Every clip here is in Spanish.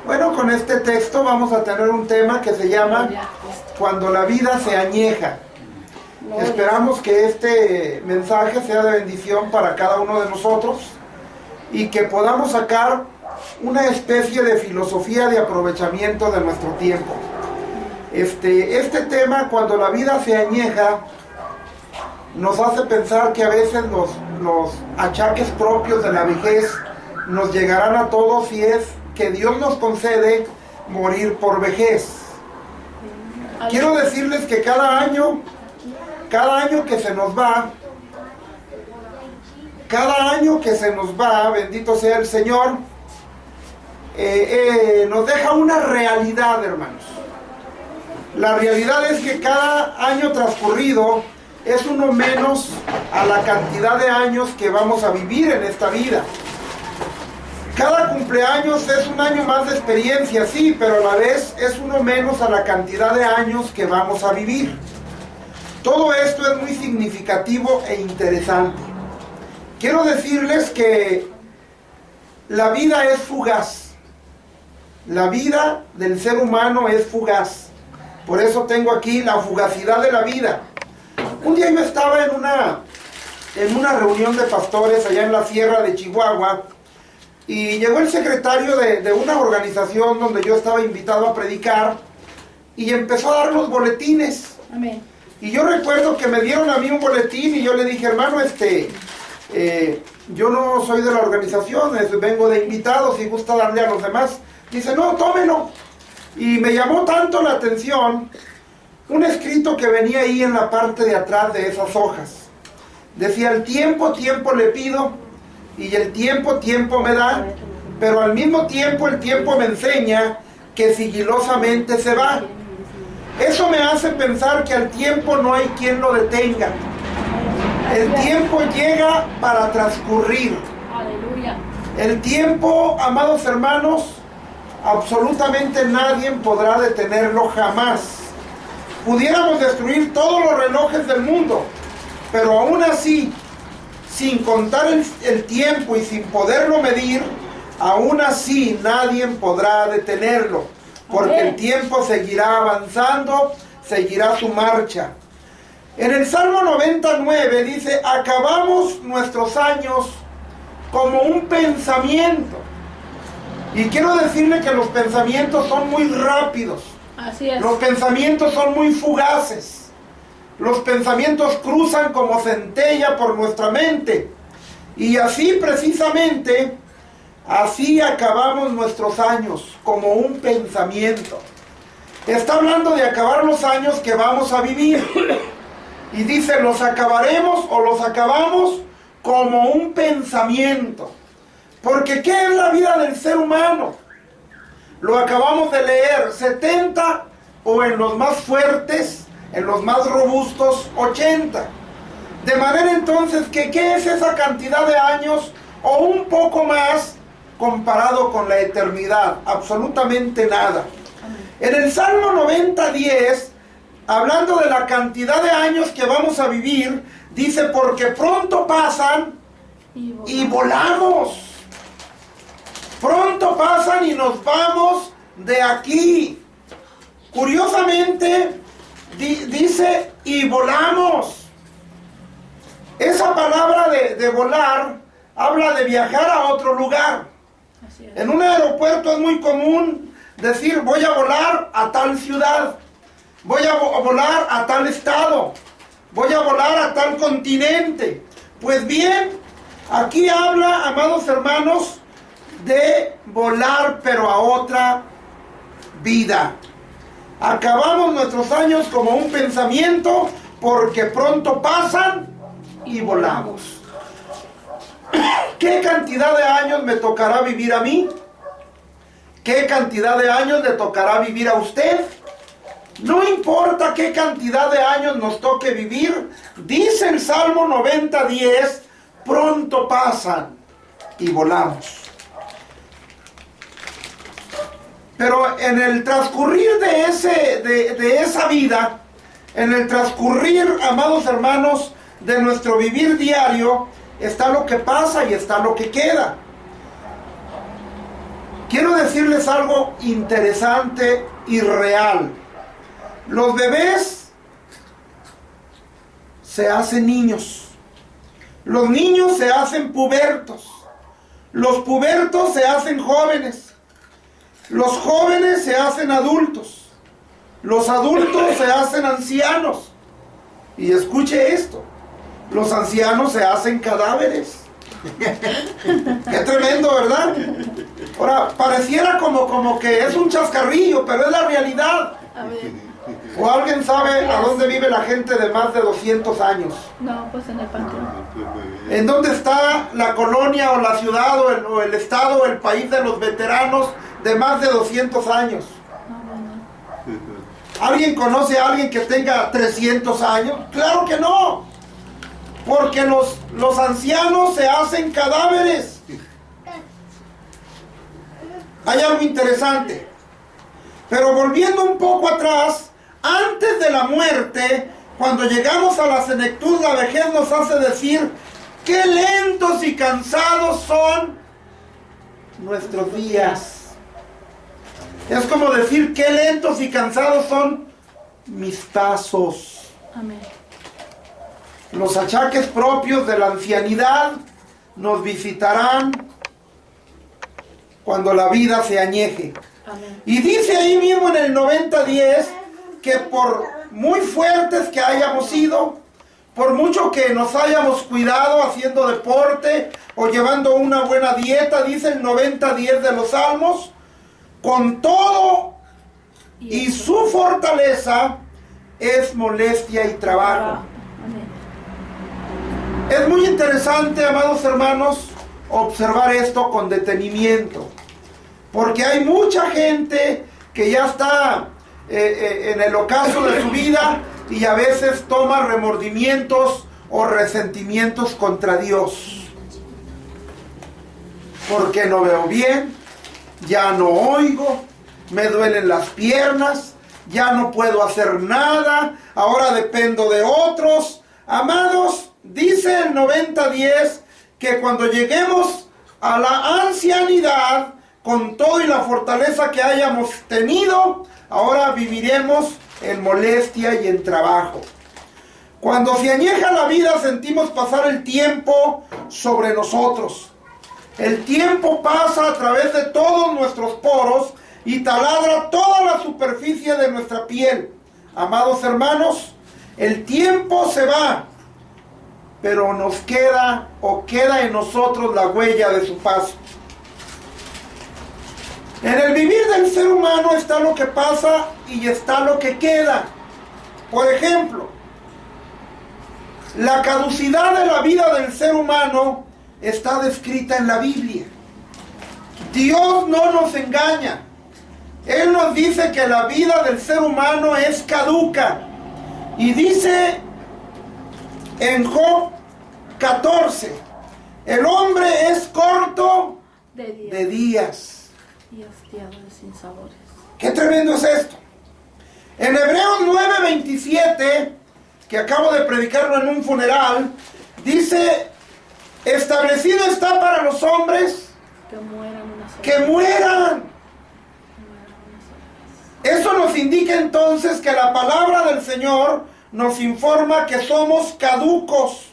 Bueno, con este texto vamos a tener un tema que se llama Cuando la vida se añeja. Esperamos que este mensaje sea de bendición para cada uno de nosotros y que podamos sacar una especie de filosofía de aprovechamiento de nuestro tiempo. Este tema, cuando la vida se añeja, nos hace pensar que a veces los achaques propios de la vejez nos llegarán a todos, y es que Dios nos concede morir por vejez. Quiero decirles que cada año que se nos va, bendito sea el Señor, nos deja una realidad, hermanos. La realidad es que cada año transcurrido es uno menos a la cantidad de años que vamos a vivir en esta vida. Cada cumpleaños es un año más de experiencia, sí, pero a la vez es uno menos a la cantidad de años que vamos a vivir. Todo esto es muy significativo e interesante. Quiero decirles que la vida es fugaz. La vida del ser humano es fugaz. Por eso tengo aquí la fugacidad de la vida. Un día yo estaba en una reunión de pastores allá en la sierra de Chihuahua, y llegó el secretario de una organización donde yo estaba invitado a predicar, y empezó a dar los boletines. Amén. Y yo recuerdo que me dieron a mí un boletín y yo le dije, hermano, yo no soy de la organización, vengo de invitado, si gusta darle a los demás. Dice, no, tómelo. Y me llamó tanto la atención un escrito que venía ahí en la parte de atrás de esas hojas. Decía, el tiempo, tiempo le pido, y el tiempo, tiempo me da, pero al mismo tiempo el tiempo me enseña que sigilosamente se va. Eso me hace pensar que al tiempo no hay quien lo detenga. El tiempo llega para transcurrir. El tiempo, amados hermanos, absolutamente nadie podrá detenerlo jamás. Pudiéramos destruir todos los relojes del mundo, pero aún así, sin contar el tiempo y sin poderlo medir, aún así nadie podrá detenerlo, porque el tiempo seguirá avanzando, seguirá su marcha. En el Salmo 99 dice, acabamos nuestros años como un pensamiento. Y quiero decirle que los pensamientos son muy rápidos. Así es. Los pensamientos son muy fugaces. Los pensamientos cruzan como centella por nuestra mente. Y así precisamente, así acabamos nuestros años, como un pensamiento. Está hablando de acabar los años que vamos a vivir. Y dice, los acabaremos o los acabamos como un pensamiento. Porque ¿qué es la vida del ser humano? Lo acabamos de leer, 70 o en los más fuertes, en los más robustos, 80. De manera entonces que ¿qué es esa cantidad de años o un poco más comparado con la eternidad? Absolutamente nada. En el Salmo 90:10, hablando de la cantidad de años que vamos a vivir, dice, porque pronto pasan y volamos. Pronto pasan y nos vamos de aquí. Curiosamente, dice, y volamos. Esa palabra de volar habla de viajar a otro lugar. En un aeropuerto es muy común decir, voy a volar a tal ciudad, voy a volar a tal estado, voy a volar a tal continente. Pues bien, aquí habla, amados hermanos, de volar, pero a otra vida. Acabamos nuestros años como un pensamiento, porque pronto pasan y volamos. ¿Qué cantidad de años me tocará vivir a mí? ¿Qué cantidad de años le tocará vivir a usted? No importa qué cantidad de años nos toque vivir, dice el Salmo 90:10, pronto pasan y volamos. Pero en el transcurrir de esa vida, en el transcurrir, amados hermanos, de nuestro vivir diario, está lo que pasa y está lo que queda. quiero decirles algo interesante y real. Los bebés se hacen niños. Los niños se hacen pubertos. Los pubertos se hacen jóvenes. Los jóvenes se hacen adultos. Los adultos se hacen ancianos. Y escuche esto. Los ancianos se hacen cadáveres. Qué tremendo, ¿verdad? Ahora, pareciera como que es un chascarrillo, pero es la realidad. ¿O alguien sabe a dónde vive la gente de más de 200 años? No, pues en el panteón. ¿En dónde está la colonia o la ciudad o el estado o el país de los veteranos de más de 200 años? ¿Alguien conoce a alguien que tenga 300 años? ¡Claro que no! Porque los ancianos se hacen cadáveres. Hay algo interesante. Pero volviendo un poco atrás, antes de la muerte, cuando llegamos a la senectud, la vejez nos hace decir qué lentos y cansados son nuestros días. Es como decir qué lentos y cansados son mis pasos. Amén. Los achaques propios de la ancianidad nos visitarán cuando la vida se añeje. Amén. Y dice ahí mismo en el 90:10 que por muy fuertes que hayamos sido, por mucho que nos hayamos cuidado haciendo deporte o llevando una buena dieta, dice el 90:10 de los Salmos, con todo y su fortaleza es molestia y trabajo. Amén. Es muy interesante, amados hermanos, observar esto con detenimiento, porque hay mucha gente que ya está en el ocaso de su vida y a veces toma remordimientos o resentimientos contra Dios. Porque no veo bien, ya no oigo, me duelen las piernas, ya no puedo hacer nada, ahora dependo de otros. Amados, dice el 90:10 que cuando lleguemos a la ancianidad, con todo y la fortaleza que hayamos tenido, ahora viviremos en molestia y en trabajo. Cuando se añeja la vida, sentimos pasar el tiempo sobre nosotros. El tiempo pasa a través de todos nuestros poros y taladra toda la superficie de nuestra piel. Amados hermanos, el tiempo se va, pero nos queda en nosotros la huella de su paso. En el vivir del ser humano está lo que pasa y está lo que queda. Por ejemplo, la caducidad de la vida del ser humano está descrita en la Biblia. Dios no nos engaña. Él nos dice que la vida del ser humano es caduca. Y dice en Job 14, el hombre es corto de días. Y hastiado de sinsabores. Qué tremendo es esto. En Hebreos 9:27, que acabo de predicarlo en un funeral, dice, establecido está para los hombres Que mueran una sola que mueran. Eso nos indica entonces que la palabra del Señor nos informa que somos caducos.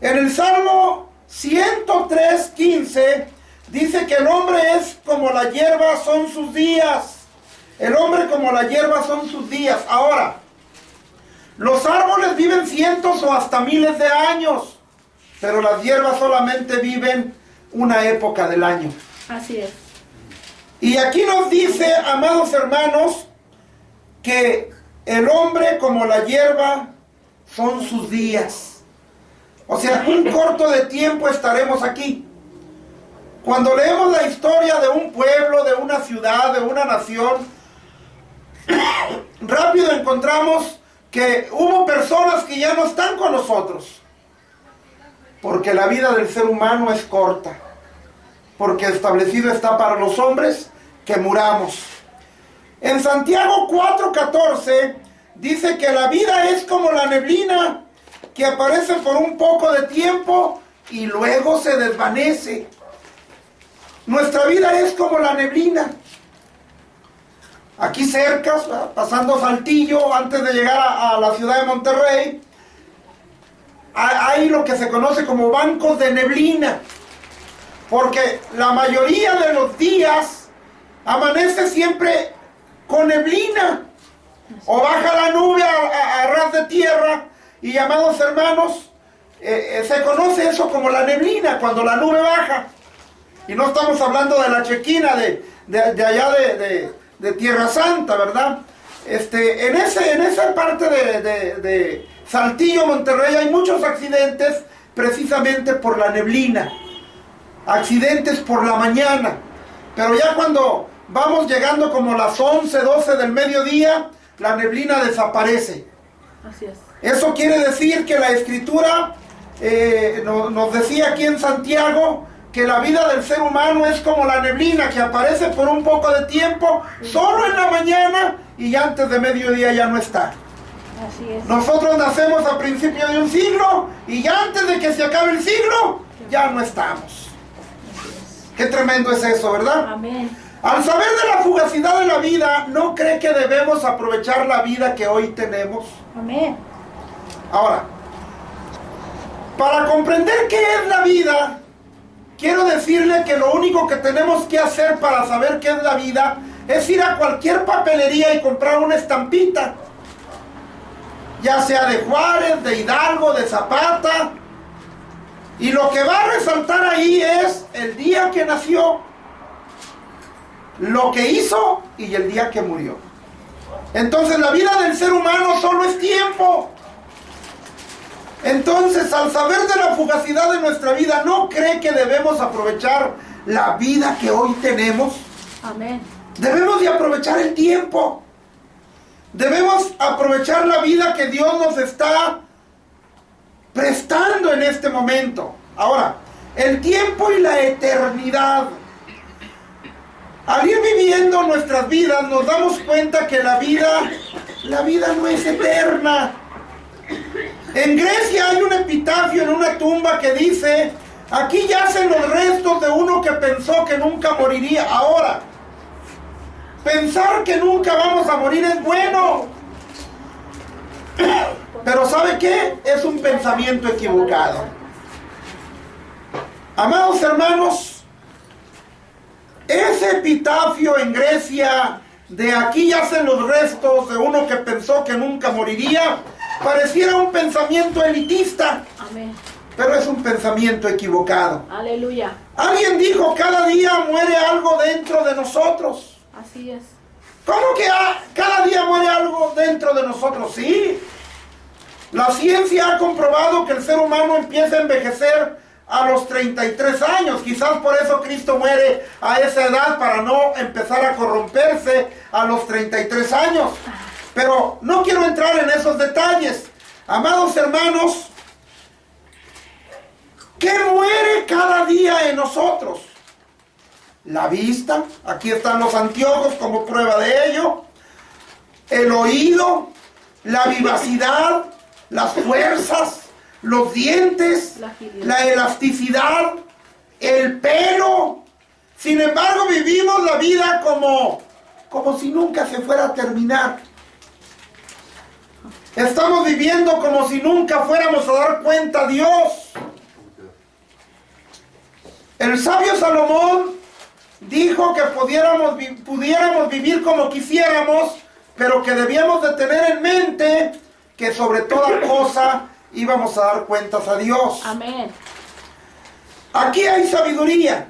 En el Salmo 103:15 dice que el hombre es como la hierba son sus días. El hombre como la hierba son sus días. Ahora, los árboles viven cientos o hasta miles de años, pero las hierbas solamente viven una época del año. Así es. Y aquí nos dice, amados hermanos, que el hombre como la hierba son sus días. O sea, un corto de tiempo estaremos aquí. Cuando leemos la historia de un pueblo, de una ciudad, de una nación, rápido encontramos que hubo personas que ya no están con nosotros. Porque la vida del ser humano es corta. Porque establecido está para los hombres que muramos. En Santiago 4:14 dice que la vida es como la neblina que aparece por un poco de tiempo y luego se desvanece. Nuestra vida es como la neblina. Aquí cerca, pasando Saltillo, antes de llegar a la ciudad de Monterrey, hay lo que se conoce como bancos de neblina. Porque la mayoría de los días amanece siempre con neblina. O baja la nube a ras de tierra. Y, amados hermanos, se conoce eso como la neblina, cuando la nube baja. Y no estamos hablando de la Chequina de allá de Tierra Santa, ¿verdad? En esa parte de Saltillo, Monterrey, hay muchos accidentes precisamente por la neblina. Accidentes por la mañana. Pero ya cuando vamos llegando como las 11, 12 del mediodía, la neblina desaparece. Así es. Eso quiere decir que la Escritura nos decía aquí en Santiago que la vida del ser humano es como la neblina que aparece por un poco de tiempo, solo en la mañana, y ya antes de mediodía ya no está. Así es. Nosotros nacemos a principio de un siglo y ya antes de que se acabe el siglo, ya no estamos. Qué tremendo es eso, ¿verdad? Amén. Al saber de la fugacidad de la vida, ¿no cree que debemos aprovechar la vida que hoy tenemos? Amén. Ahora, para comprender qué es la vida, quiero decirle que lo único que tenemos que hacer para saber qué es la vida es ir a cualquier papelería y comprar una estampita, ya sea de Juárez, de Hidalgo, de Zapata, y lo que va a resaltar ahí es el día que nació, lo que hizo y el día que murió. Entonces la vida del ser humano solo es tiempo. Entonces, al saber de la fugacidad de nuestra vida, ¿no cree que debemos aprovechar la vida que hoy tenemos? Amén. Debemos de aprovechar el tiempo. Debemos aprovechar la vida que Dios nos está prestando en este momento. Ahora, el tiempo y la eternidad. Al ir viviendo nuestras vidas, nos damos cuenta que la vida no es eterna. En Grecia hay un epitafio en una tumba que dice: aquí yacen los restos de uno que pensó que nunca moriría. Ahora, pensar que nunca vamos a morir es bueno. Pero ¿sabe qué? Es un pensamiento equivocado. Amados hermanos, ese epitafio en Grecia de aquí yacen los restos de uno que pensó que nunca moriría, pareciera un pensamiento elitista. Amén. Pero es un pensamiento equivocado. Aleluya. Alguien dijo: cada día muere algo dentro de nosotros. Así es. ¿Cómo que cada día muere algo dentro de nosotros? Sí. La ciencia ha comprobado que el ser humano empieza a envejecer a los 33 años. Quizás por eso Cristo muere a esa edad, para no empezar a corromperse a los 33 años. Pero no quiero entrar en esos detalles. Amados hermanos, ¿qué muere cada día en nosotros? La vista, aquí están los anteojos como prueba de ello. El oído, la vivacidad, las fuerzas, los dientes, la elasticidad, el pelo. Sin embargo, vivimos la vida como si nunca se fuera a terminar. Estamos viviendo como si nunca fuéramos a dar cuenta a Dios. El sabio Salomón dijo que pudiéramos vivir como quisiéramos, pero que debíamos de tener en mente que sobre toda cosa íbamos a dar cuentas a Dios. Amén. Aquí hay sabiduría.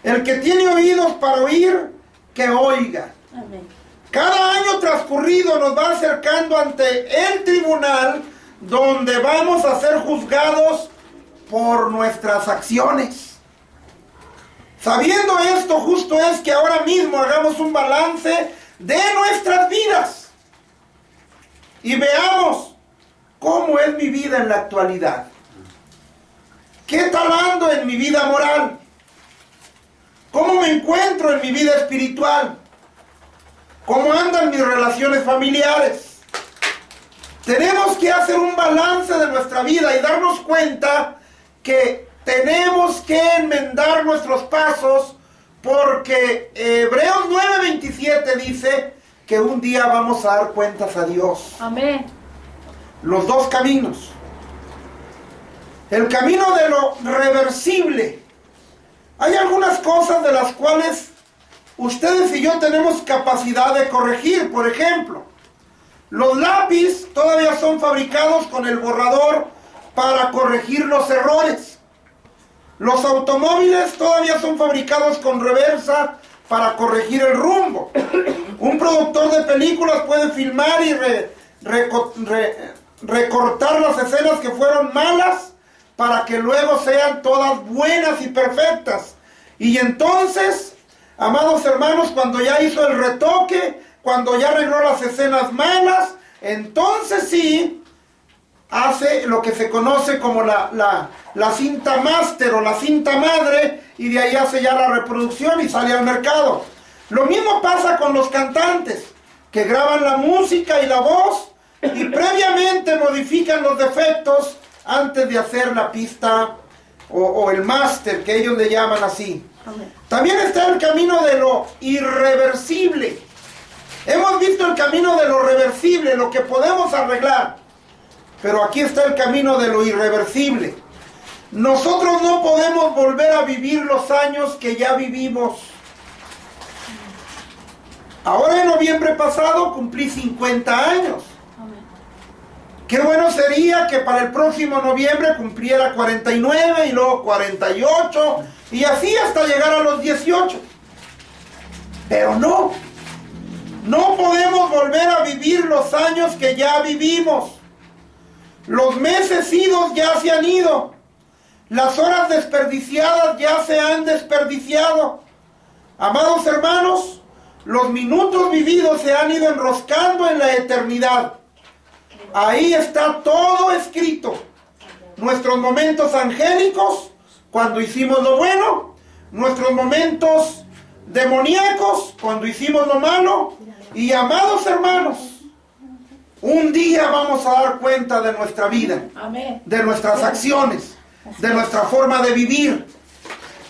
El que tiene oídos para oír, que oiga. Amén. Cada año transcurrido nos va acercando ante el tribunal, donde vamos a ser juzgados por nuestras acciones. Sabiendo esto, justo es que ahora mismo hagamos un balance de nuestras vidas y veamos cómo es mi vida en la actualidad. ¿Qué tal ando en mi vida moral? ¿Cómo me encuentro en mi vida espiritual? ¿Cómo andan mis relaciones familiares? Tenemos que hacer un balance de nuestra vida y darnos cuenta que tenemos que enmendar nuestros pasos Porque Hebreos 9:27 dice que un día vamos a dar cuentas a Dios. Amén. Los dos caminos. El camino de lo reversible. Hay algunas cosas de las cuales ustedes y yo tenemos capacidad de corregir. Por ejemplo, los lápices todavía son fabricados con el borrador para corregir los errores. Los automóviles todavía son fabricados con reversa para corregir el rumbo. Un productor de películas puede filmar y recortar las escenas que fueron malas para que luego sean todas buenas y perfectas. Y entonces, amados hermanos, cuando ya hizo el retoque, cuando ya arregló las escenas malas, entonces sí hace lo que se conoce como la cinta máster o la cinta madre, y de ahí hace ya la reproducción y sale al mercado. Lo mismo pasa con los cantantes, que graban la música y la voz y previamente modifican los defectos antes de hacer la pista o el máster, que ellos le llaman así. Amén. También está el camino de lo irreversible. Hemos visto el camino de lo reversible, lo que podemos arreglar. Pero aquí está el camino de lo irreversible. Nosotros no podemos volver a vivir los años que ya vivimos. Ahora en noviembre pasado cumplí 50 años. Amén. Qué bueno sería que para el próximo noviembre cumpliera 49 y luego 48 y así hasta llegar a los 18. Pero no podemos volver a vivir los años que ya vivimos. Los meses idos ya se han ido. Las horas desperdiciadas ya se han desperdiciado. Amados hermanos, los minutos vividos se han ido enroscando en la eternidad. Ahí está todo escrito. Nuestros momentos angélicos, cuando hicimos lo bueno. Nuestros momentos demoníacos, cuando hicimos lo malo. Y amados hermanos, un día vamos a dar cuenta de nuestra vida. Amén. De nuestras acciones, de nuestra forma de vivir.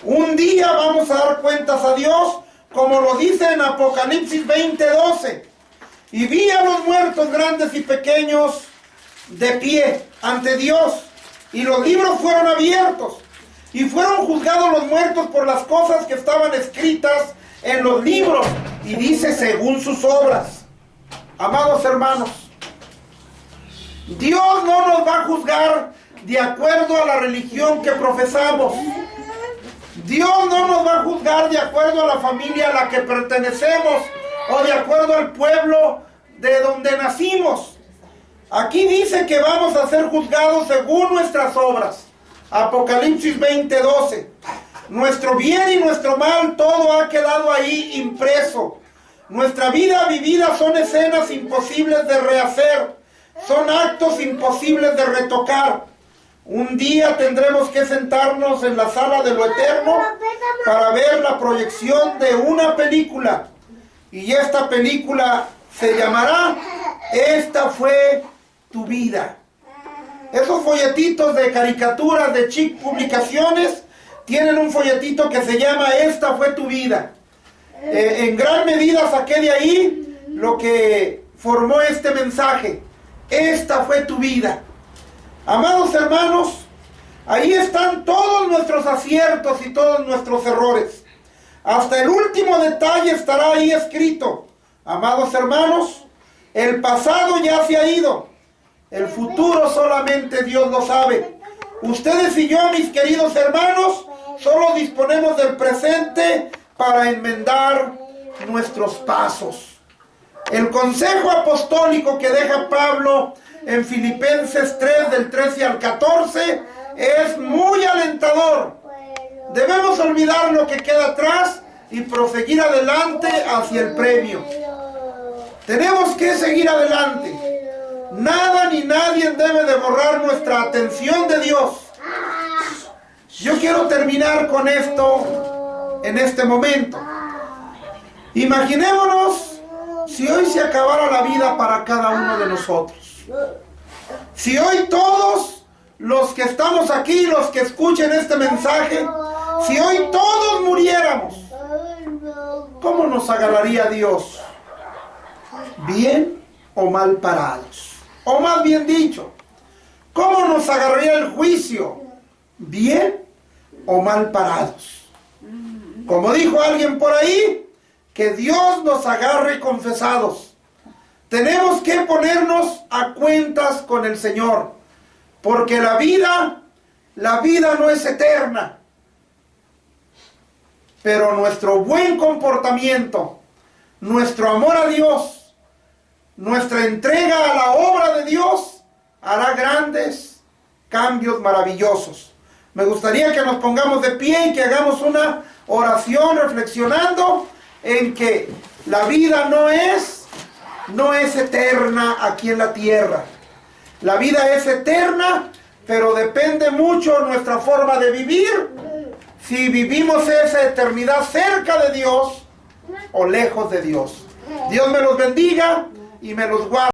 Un día vamos a dar cuentas a Dios, como lo dice en Apocalipsis 20:12. Y vi a los muertos grandes y pequeños de pie ante Dios, y los libros fueron abiertos, y fueron juzgados los muertos por las cosas que estaban escritas en los libros, y dice según sus obras. Amados hermanos, Dios no nos va a juzgar de acuerdo a la religión que profesamos. Dios no nos va a juzgar de acuerdo a la familia a la que pertenecemos o de acuerdo al pueblo de donde nacimos. Aquí dice que vamos a ser juzgados según nuestras obras. Apocalipsis 20:12. Nuestro bien y nuestro mal, todo ha quedado ahí impreso. Nuestra vida vivida son escenas imposibles de rehacer. Son actos imposibles de retocar. Un día tendremos que sentarnos en la sala de lo eterno para ver la proyección de una película. Y esta película se llamará Esta fue tu vida. Esos folletitos de caricaturas de Chic Publicaciones tienen un folletito que se llama Esta fue tu vida. En gran medida saqué de ahí lo que formó este mensaje. Esta fue tu vida. Amados hermanos, ahí están todos nuestros aciertos y todos nuestros errores. Hasta el último detalle estará ahí escrito. Amados hermanos, el pasado ya se ha ido. El futuro solamente Dios lo sabe. Ustedes y yo, mis queridos hermanos, solo disponemos del presente para enmendar nuestros pasos. El consejo apostólico que deja Pablo en Filipenses 3, del 13 al 14, es muy alentador. Debemos olvidar lo que queda atrás y proseguir adelante hacia el premio. Tenemos que seguir adelante. Nada ni nadie debe de borrar nuestra atención de Dios. Yo quiero terminar con esto en este momento. Imaginémonos si hoy se acabara la vida para cada uno de nosotros. Si hoy todos los que estamos aquí, los que escuchen este mensaje, si hoy todos muriéramos, ¿cómo nos agarraría Dios? ¿Bien o mal parados? O más bien dicho, ¿cómo nos agarraría el juicio? ¿Bien o mal parados? Como dijo alguien por ahí, que Dios nos agarre confesados. Tenemos que ponernos a cuentas con el Señor, porque la vida no es eterna. Pero nuestro buen comportamiento, nuestro amor a Dios, nuestra entrega a la obra de Dios, hará grandes cambios maravillosos. Me gustaría que nos pongamos de pie y que hagamos una oración reflexionando en que la vida no es eterna aquí en la tierra. La vida es eterna, pero depende mucho de nuestra forma de vivir. Si vivimos esa eternidad cerca de Dios o lejos de Dios. Dios me los bendiga y me los guarde.